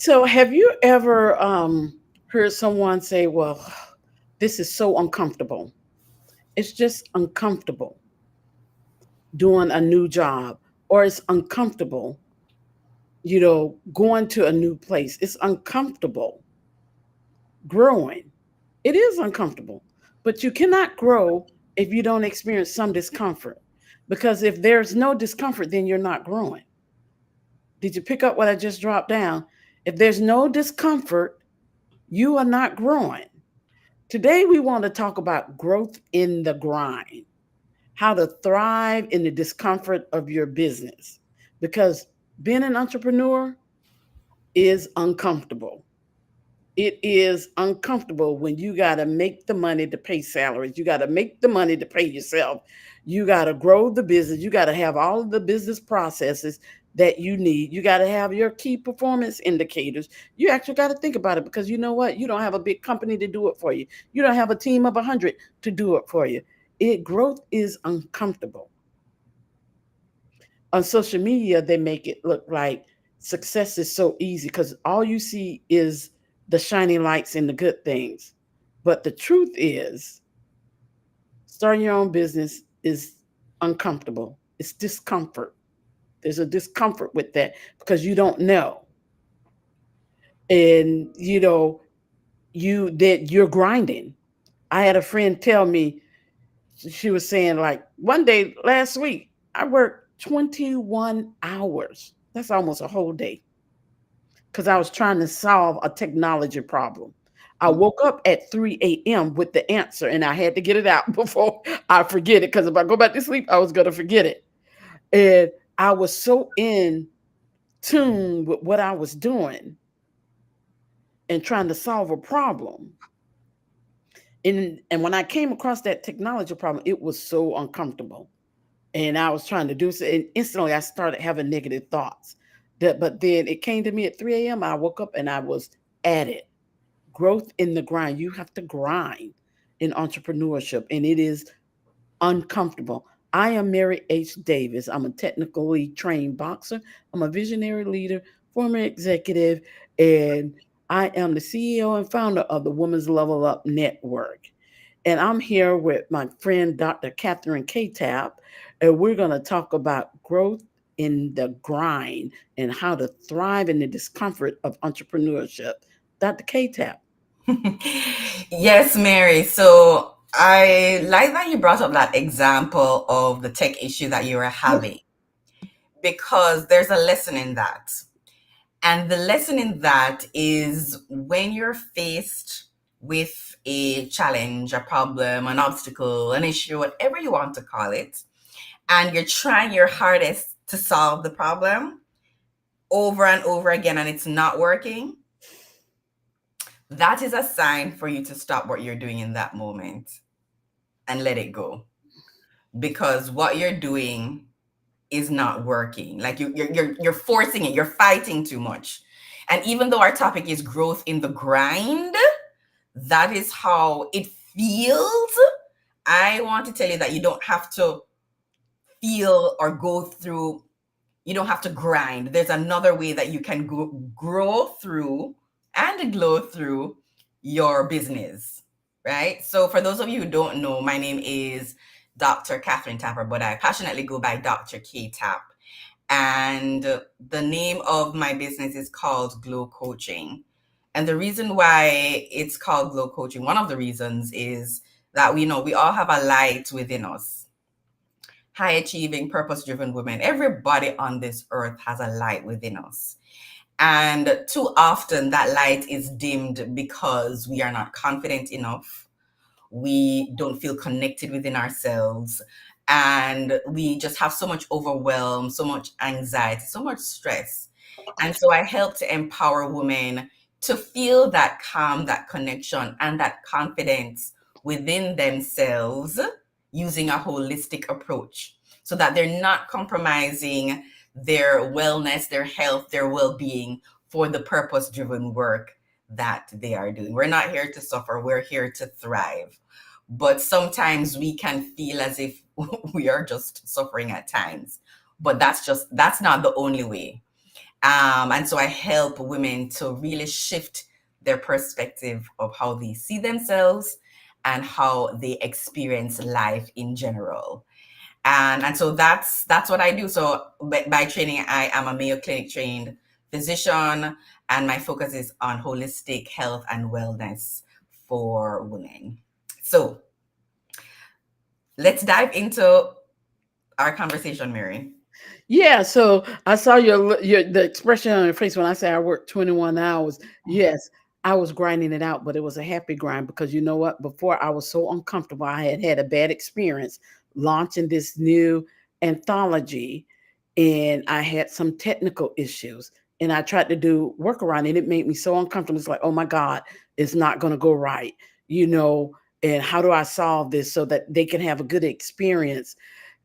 So, have you ever heard someone say, "Well, this is so uncomfortable. It's just uncomfortable doing a new job, or it's uncomfortable, going to a new place. It's uncomfortable growing. It is uncomfortable, but you cannot grow if you don't experience some discomfort. Because if there's no discomfort, then you're not growing. Did you pick up what I just dropped down? If there's no discomfort, you are not growing. Today, we want to talk about growth in the grind, how to thrive in the discomfort of your business. Because being an entrepreneur is uncomfortable. It is uncomfortable when you got to make the money to pay salaries. You got to make the money to pay yourself. You got to grow the business. You got to have all of the business processes that you need. You got to have your key performance indicators. You actually got to think about it because you know what? You don't have a big company to do it for you. You don't have a team of 100 to do it for you. Growth is uncomfortable. On social media, they make it look like success is so easy because all you see is the shining lights and the good things. But the truth is, starting your own business is uncomfortable. It's discomfort. There's a discomfort with that because you don't know. And you're grinding. I had a friend tell me, she was saying, like, one day last week, I worked 21 hours. That's almost a whole day because I was trying to solve a technology problem. I woke up at 3 a.m. with the answer and I had to get it out before I forget it because if I go back to sleep, I was going to forget it. And I was so in tune with what I was doing and trying to solve a problem. And when I came across that technology problem, it was so uncomfortable. And I was trying to do so, and instantly I started having negative thoughts. But then it came to me at 3 a.m. I woke up and I was at it. Growth in the grind. You have to grind in entrepreneurship, and it is uncomfortable. I am Mary H. Davis. I'm a technically trained boxer. I'm a visionary leader, former executive, and I am the CEO and founder of the Women's Level Up Network. And I'm here with my friend, Dr. Catherine K-Tap, and we're going to talk about growth in the grind and how to thrive in the discomfort of entrepreneurship. Dr. K-Tap. Yes, Mary. So I like that you brought up that example of the tech issue that you were having because there's a lesson in that. And the lesson in that is when you're faced with a challenge, a problem, an obstacle, an issue, whatever you want to call it, and you're trying your hardest to solve the problem over and over again and it's not working, that is a sign for you to stop what you're doing in that moment and let it go. Because what you're doing is not working. Like you're forcing it, you're fighting too much. And even though our topic is growth in the grind, that is how it feels. I want to tell you that you don't have to feel or go through, you don't have to grind. There's another way that you can grow through and glow through your business, right? So, for those of you who don't know, my name is Dr. Catherine Tapper, but I passionately go by Dr. K Tap. And the name of my business is called Glow Coaching. And the reason why it's called Glow Coaching, one of the reasons is that we know we all have a light within us. High achieving, purpose driven women, everybody on this earth has a light within us. And too often that light is dimmed because we are not confident enough. We don't feel connected within ourselves. And we just have so much overwhelm, so much anxiety, so much stress. And so I help to empower women to feel that calm, that connection, and that confidence within themselves using a holistic approach so that they're not compromising their wellness, their health, their well being for the purpose driven work that they are doing. We're not here to suffer, we're here to thrive. But sometimes we can feel as if we are just suffering at times. But that's not the only way. And so I help women to really shift their perspective of how they see themselves and how they experience life in general. And so that's what I do. So by training, I am a Mayo Clinic trained physician, and my focus is on holistic health and wellness for women. So let's dive into our conversation, Mary. Yeah, so I saw your the expression on your face when I say I worked 21 hours. Yes, I was grinding it out, but it was a happy grind because you know what? Before I was so uncomfortable. I had had a bad experience launching this new anthology, and I had some technical issues, and I tried to do workaround, and it made me so uncomfortable. It's like, oh my God, it's not going to go right, you know. And how do I solve this so that they can have a good experience?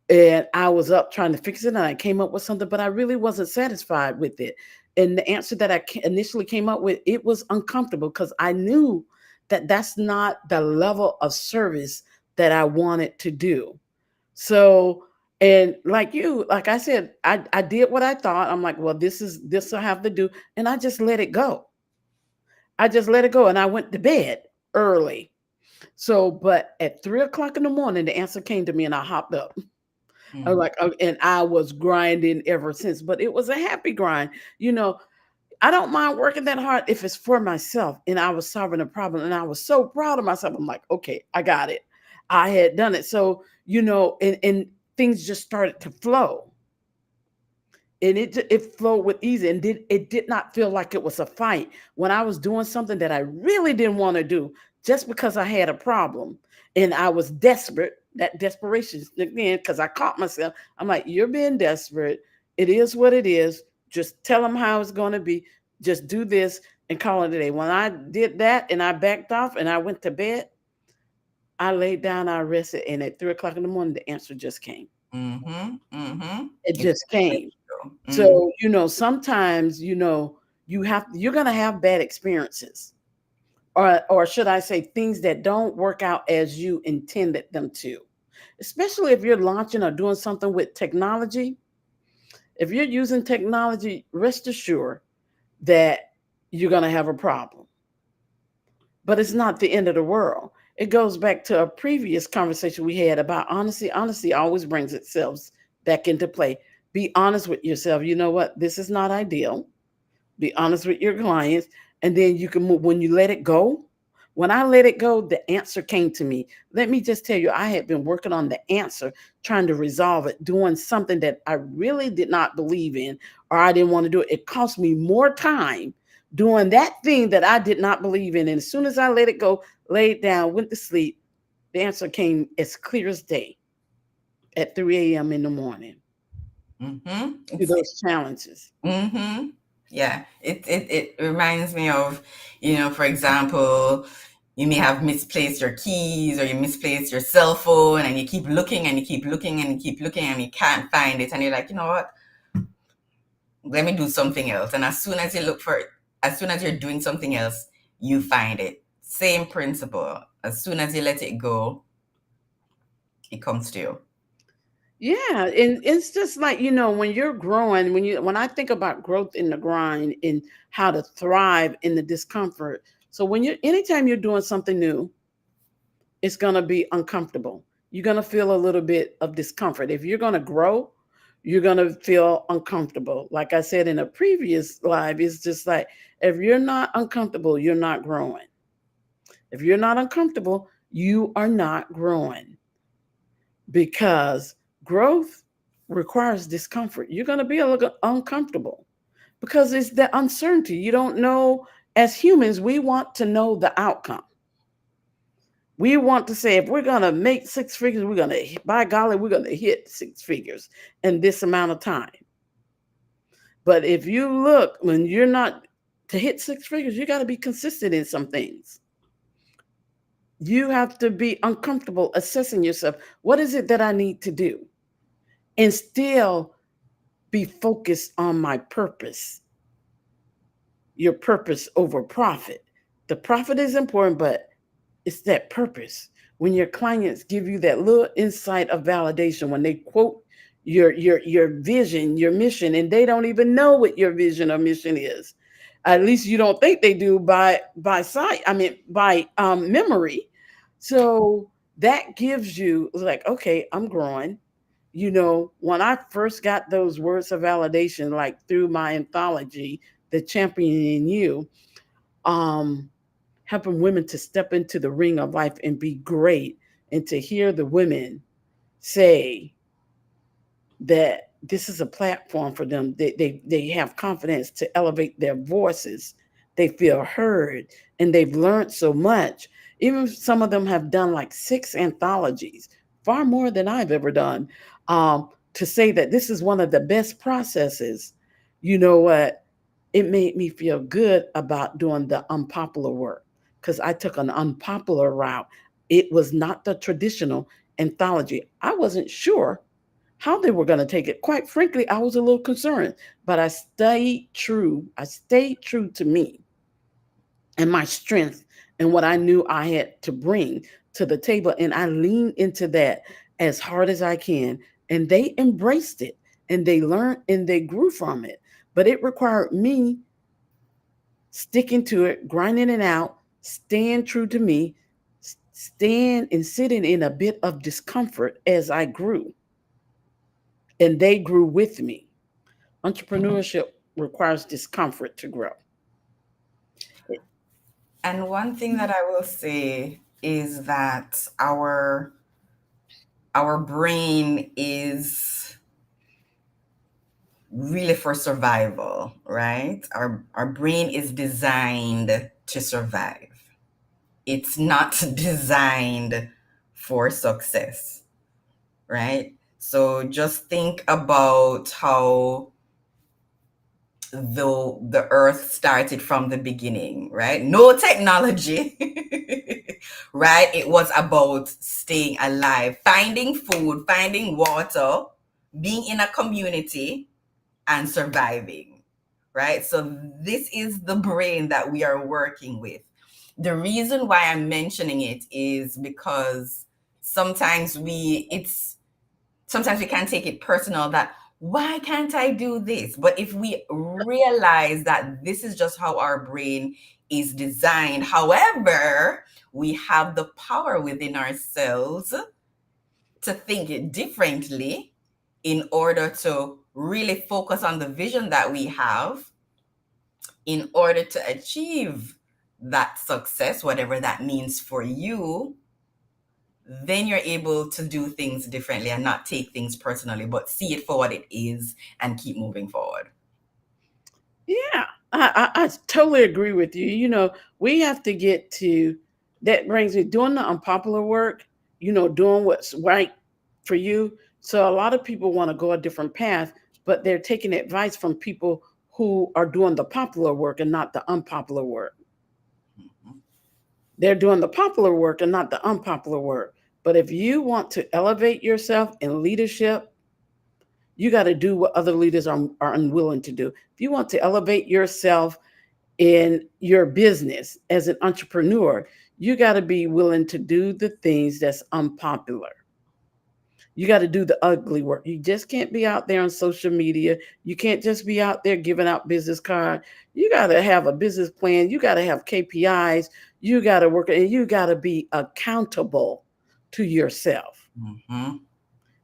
And I was up trying to fix it, and I came up with something, but I really wasn't satisfied with it. And the answer that initially came up with, it was uncomfortable because I knew that that's not the level of service that I wanted to do. So, and like you, like I said, I did what I thought. I'm like, well, this I have to do, and I just let it go. I just let it go, and I went to bed early. So, but at 3 o'clock in the morning, the answer came to me, and I hopped up. I was Mm, like, and I was grinding ever since, but it was a happy grind. You know, I don't mind working that hard if it's for myself and I was solving a problem and I was so proud of myself. I'm like, okay, I got it. I had done it. So, and things just started to flow, and it flowed with ease, and did not feel like it was a fight when I was doing something that I really didn't want to do just because I had a problem and I was desperate. That desperation again, because I caught myself. I'm like, you're being desperate. It is what it is. Just tell them how it's going to be. Just do this and call it a day. When I did that and I backed off and I went to bed, I laid down, I rested, and at 3 o'clock in the morning, the answer just came. mm-hmm, mm-hmm. It It's just came. true. Mm, So, sometimes, you're going to have bad experiences, or should I say things that don't work out as you intended them to. Especially if you're launching or doing something with technology. If you're using technology, rest assured that you're going to have a problem. But it's not the end of the world. It goes back to a previous conversation we had about honesty. Honesty always brings itself back into play. Be honest with yourself. You know what? This is not ideal. Be honest with your clients, and then you can move. When you let it go, when I let it go, the answer came to me. Let me just tell you, I had been working on the answer, trying to resolve it, doing something that I really did not believe in, or I didn't want to do it. It cost me more time doing that thing that I did not believe in. And as soon as I let it go, laid down, went to sleep, the answer came as clear as day at 3 a.m. in the morning mm-hmm. to those challenges. Mm-hmm. Yeah, it reminds me of, for example, you may have misplaced your keys or you misplaced your cell phone, and you keep looking and you keep looking and you keep looking and you can't find it, and you're like, you know what, let me do something else. And as soon as you look for it, as soon as you're doing something else, you find it. Same principle. As soon as you let it go, it comes to you. Yeah, and it's just like, when you're growing, when I think about growth in the grind and how to thrive in the discomfort. So anytime you're doing something new, it's going to be uncomfortable. You're going to feel a little bit of discomfort. If you're going to grow, you're going to feel uncomfortable. Like I said in a previous live, it's just like if you're not uncomfortable, you're not growing. If you're not uncomfortable, you are not growing, because growth requires discomfort. You're going to be a little uncomfortable because it's the uncertainty. You don't know. As humans, we want to know the outcome. We want to say, if we're going to make six figures, we're going to, by golly, we're going to hit six figures in this amount of time. But if you look, when you're not to hit six figures, you got to be consistent in some things. You have to be uncomfortable assessing yourself. What is it that I need to do? And still be focused on my purpose, your purpose over profit. The profit is important, but it's that purpose. When your clients give you that little insight of validation, when they quote your vision, your mission, and they don't even know what your vision or mission is. At least you don't think they do by sight. I mean, by memory. So that gives you like, okay, I'm growing. When I first got those words of validation, like through my anthology, The Champion in You, um, helping women to step into the ring of life and be great, and to hear the women say that this is a platform for them. They have confidence to elevate their voices. They feel heard, and they've learned so much. Even some of them have done like 6 anthologies, far more than I've ever done. To say that this is one of the best processes, you know what? It made me feel good about doing the unpopular work because I took an unpopular route. It was not the traditional anthology. I wasn't sure how they were going to take it. Quite frankly, I was a little concerned, but I stayed true. I stayed true to me and my strength and what I knew I had to bring to the table. And I leaned into that as hard as I can. And they embraced it and they learned and they grew from it. But it required me sticking to it, grinding it out, staying true to me, stand and sitting in a bit of discomfort as I grew. And they grew with me. Entrepreneurship requires discomfort to grow. And one thing that I will say is that our brain is really for survival, right? Our brain is designed to survive. It's not designed for success, right? So just think about how the earth started from the beginning, right? No technology, right? It was about staying alive, finding food, finding water, being in a community, and surviving, right? So this is the brain that we are working with. The reason why I'm mentioning it is because sometimes we can take it personal that why can't I do this? But if we realize that this is just how our brain is designed, however, we have the power within ourselves to think it differently in order to really focus on the vision that we have in order to achieve that success, whatever that means for you, then you're able to do things differently and not take things personally, but see it for what it is and keep moving forward. Yeah, I totally agree with you. We have to get to that brings me doing the unpopular work, doing what's right for you. So a lot of people want to go a different path, but they're taking advice from people who are doing the popular work and not the unpopular work. Mhm. They're doing the popular work and not the unpopular work. But if you want to elevate yourself in leadership, you got to do what other leaders are unwilling to do. If you want to elevate yourself in your business as an entrepreneur, you got to be willing to do the things that's unpopular. You got to do the ugly work. You just can't be out there on social media. You can't just be out there giving out business cards. You got to have a business plan. You got to have KPIs. You got to work and you got to be accountable to yourself. Mhm.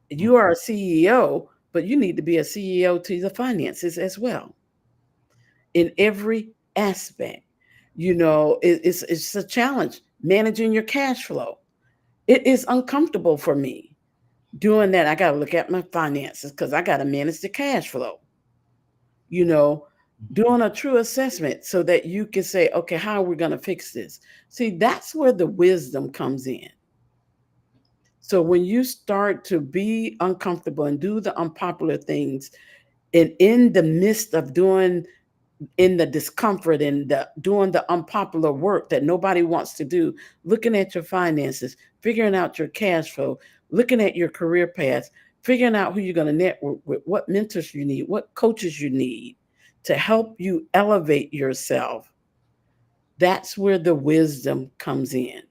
You are a CEO, but you need to be a CEO to the finances as well in every aspect. It's a challenge managing your cash flow. It is uncomfortable for me doing that. I got to look at my finances because I got to manage the cash flow. You know, Mhm. doing a true assessment so that you can say, okay, how are we going to fix this? See, that's where the wisdom comes in. So when you start to be uncomfortable and do the unpopular things, and in the midst of doing in the discomfort and doing the unpopular work that nobody wants to do, looking at your finances, figuring out your cash flow, looking at your career path, figuring out who you're going to network with, what mentors you need, what coaches you need to help you elevate yourself. That's where the wisdom comes in.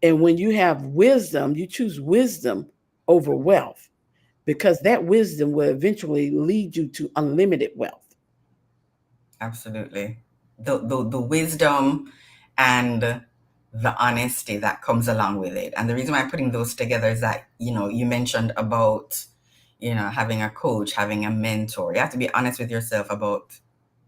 And when you have wisdom, you choose wisdom over wealth. because that wisdom will eventually lead you to unlimited wealth. Absolutely. The wisdom and the honesty that comes along with it. And the reason why I'm putting those together is that, you mentioned about, having a coach, having a mentor. You have to be honest with yourself about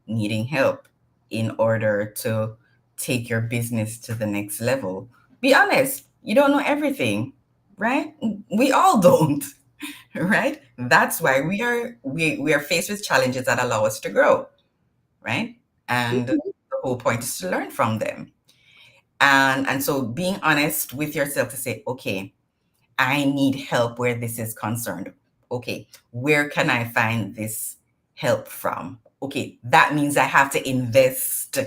needing help in order to take your business to the next level. Be honest. You don't know everything, right? We all don't, right? That's why we are faced with challenges that allow us to grow, right? And the whole point is to learn from them. And so being honest with yourself to say, okay, I need help where this is concerned. Okay, where can I find this help from? Okay, that means I have to invest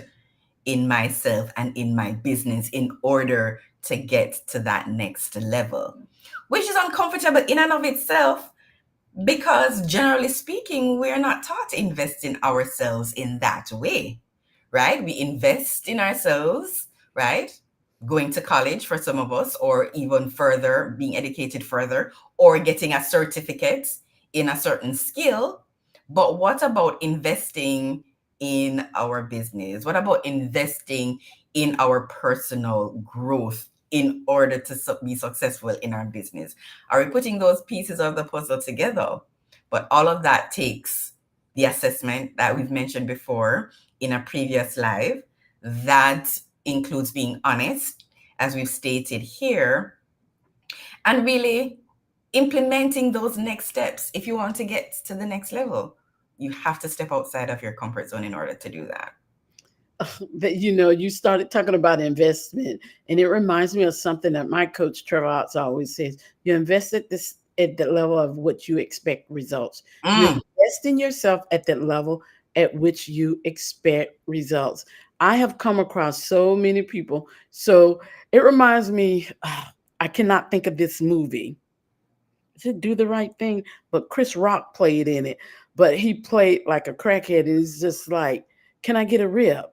in myself and in my business in order to get to that next level, which is uncomfortable in and of itself, because generally speaking, we're not taught to invest in ourselves in that way, right? We invest in ourselves, right? Going to college for some of us, or even further, being educated further, or getting a certificate in a certain skill. But what about investing in our business? What about investing in our personal growth in order to be successful in our business? Are we putting those pieces of the puzzle together? But all of that takes the assessment that we've mentioned before in a previous live. That includes being honest, as we've stated here, and really implementing those next steps. If you want to get to the next level, you have to step outside of your comfort zone in order to do that. That you started talking about investment, and it reminds me of something that my coach Trevor Otts always says: you invest at this at the level of what you expect results. You Mm, invest in yourself at that level at which you expect results. I have come across so many people. So it reminds me, I cannot think of this movie. Is it Do the Right Thing? But Chris Rock played in it. But he played like a crackhead. And he's just like, can I get a rib?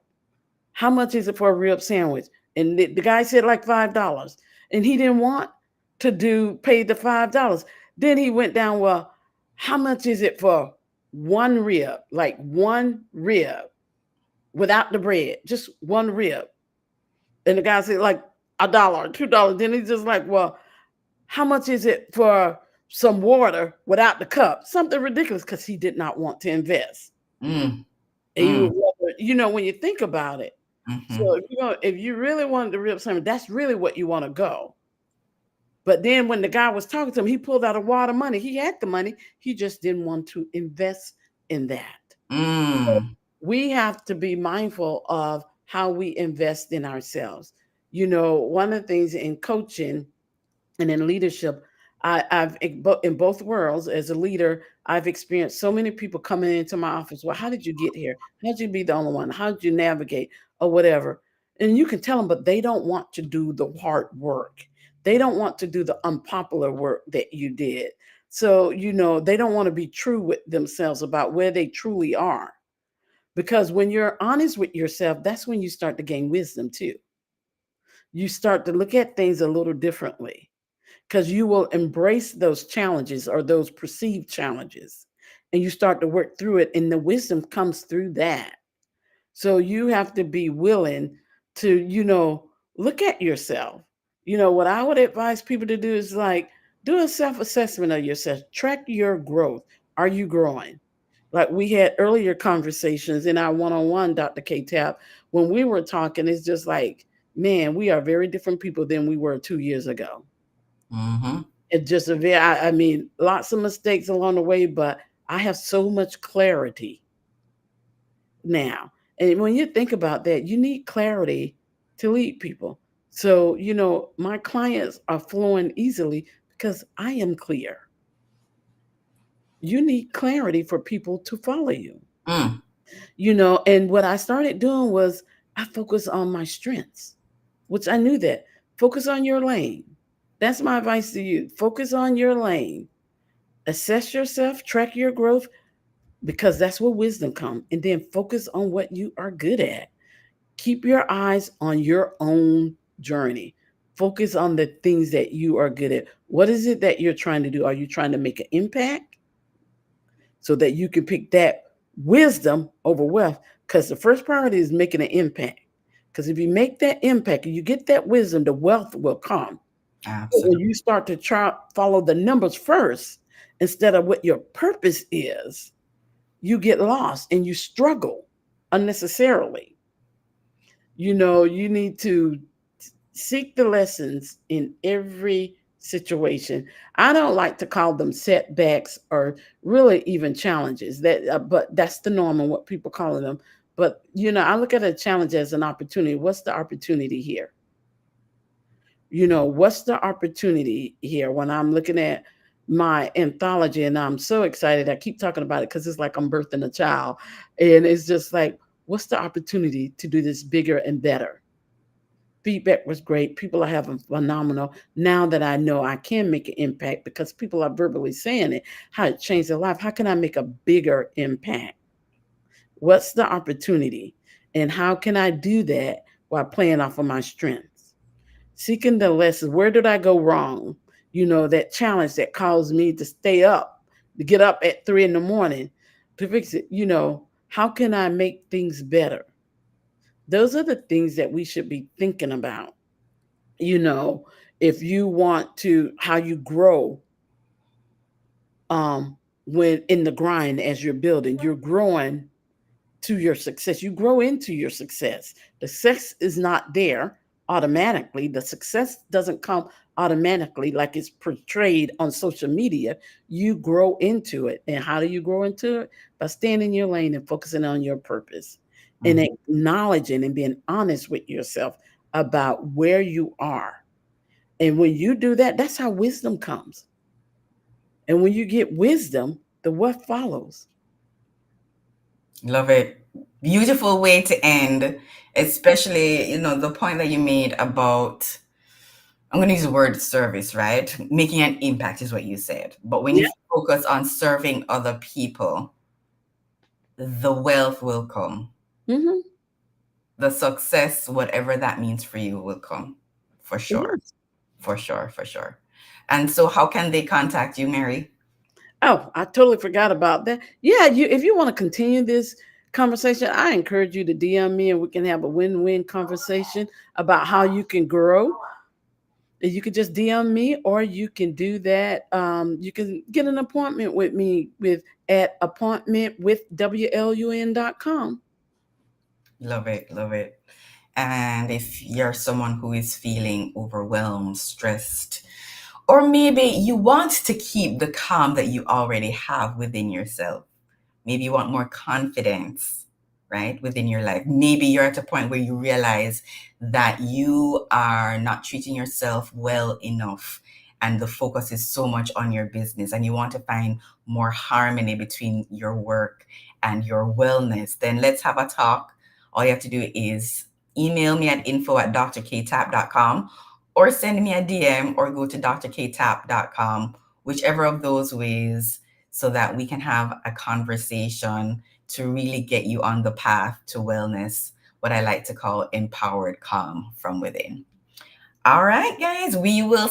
How much is it for a rib sandwich? And the guy said like $5. And he didn't want to pay the $5. Then he went down, well, how much is it for one rib? Like one rib without the bread, just one rib. And the guy said like $1, $2. Then he's just like, well, how much is it for some water without the cup? Something ridiculous, because he did not want to invest. mm, And mm, when you think about it, mm-hmm, so if you really wanted to rib something, that's really what you want to go. But then when the guy was talking to him, he pulled out a wad of money. He had the money. He just didn't want to invest in that. mm, We have to be mindful of how we invest in ourselves. One of the things in coaching and in leadership, I've in both worlds as a leader, I've experienced so many people coming into my office. Well, how did you get here? How did you be the only one? How did you navigate or whatever? And you can tell them, but they don't want to do the hard work. They don't want to do the unpopular work that you did. So, they don't want to be true with themselves about where they truly are. Because when you're honest with yourself, that's when you start to gain wisdom too. You start to look at things a little differently, because you will embrace those challenges or those perceived challenges, and you start to work through it, and the wisdom comes through that. So you have to be willing to look at yourself. What I would advise people to do is like, do a self-assessment of yourself, track your growth. Are you growing? Like we had earlier conversations in our one-on-one, Dr. K Tap, when we were talking, it's just like, man, we are very different people than we were 2 years ago. mm-hmm, It's just I mean, lots of mistakes along the way, but I have so much clarity now. And when you think about that, you need clarity to lead people. So, my clients are flowing easily because I am clear. You need clarity for people to follow you. mm, And what I started doing was I focus on my strengths, which I knew that. Focus on your lane. That's my advice to you. Focus on your lane. Assess yourself, track your growth, because that's where wisdom comes. And then focus on what you are good at. Keep your eyes on your own journey. Focus on the things that you are good at. What is it that you're trying to do? Are you trying to make an impact so that you can pick that wisdom over wealth? Because the first priority is making an impact. Because if you make that impact and you get that wisdom, the wealth will come. But when Absolutely. you start to try follow the numbers first instead of what your purpose is, you get lost and you struggle unnecessarily. You need to seek the lessons in every situation. I don't like to call them setbacks or really even challenges. But that's the norm and what people call them. But I look at a challenge as an opportunity. What's the opportunity here? What's the opportunity here when I'm looking at my anthology and I'm so excited. I keep talking about it because it's like I'm birthing a child. And it's just like, what's the opportunity to do this bigger and better? Feedback was great. People are having phenomenal. Now that I know I can make an impact because people are verbally saying it, how it changed their life. How can I make a bigger impact? What's the opportunity? And how can I do that while playing off of my strengths? Seeking the lessons. Where did I go wrong? That challenge that caused me to stay up, to get up at 3 in the morning to fix it. How can I make things better? Those are the things that we should be thinking about. you know if you want to how you grow, um when in the grind, as you're growing to your success, you grow into your success. The success is not there automatically. The success doesn't come automatically like it's portrayed on social media. You grow into it. And how do you grow into it? By staying in your lane and focusing on your purpose and Mhm. acknowledging and being honest with yourself about where you are. And when you do that, that's how wisdom comes. And when you get wisdom, the what follows. Love it. Beautiful way to end, especially, the point that you made about, I'm going to use the word service, right? Making an impact is what you said. But when you Yeah. focus on serving other people, the wealth will come. Hmm. The success, whatever that means for you, will come for sure. Yes. For sure, for sure. And so, how can they contact you, Mary? Oh, I totally forgot about that. Yeah, if you want to continue this conversation, I encourage you to DM me and we can have a win-win conversation about how you can grow. You could just DM me, or you can do that. You can get an appointment with me with at appointmentwithwlun.com. Love it, love it. And if you're someone who is feeling overwhelmed, stressed, or maybe you want to keep the calm that you already have within yourself, maybe you want more confidence, right, within your life. Maybe you're at a point where you realize that you are not treating yourself well enough and the focus is so much on your business and you want to find more harmony between your work and your wellness, then let's have a talk. All you have to do is email me at info@drktap.com or send me a DM or go to drktap.com, whichever of those ways, so that we can have a conversation to really get you on the path to wellness, what I like to call empowered calm from within. All right, guys, we will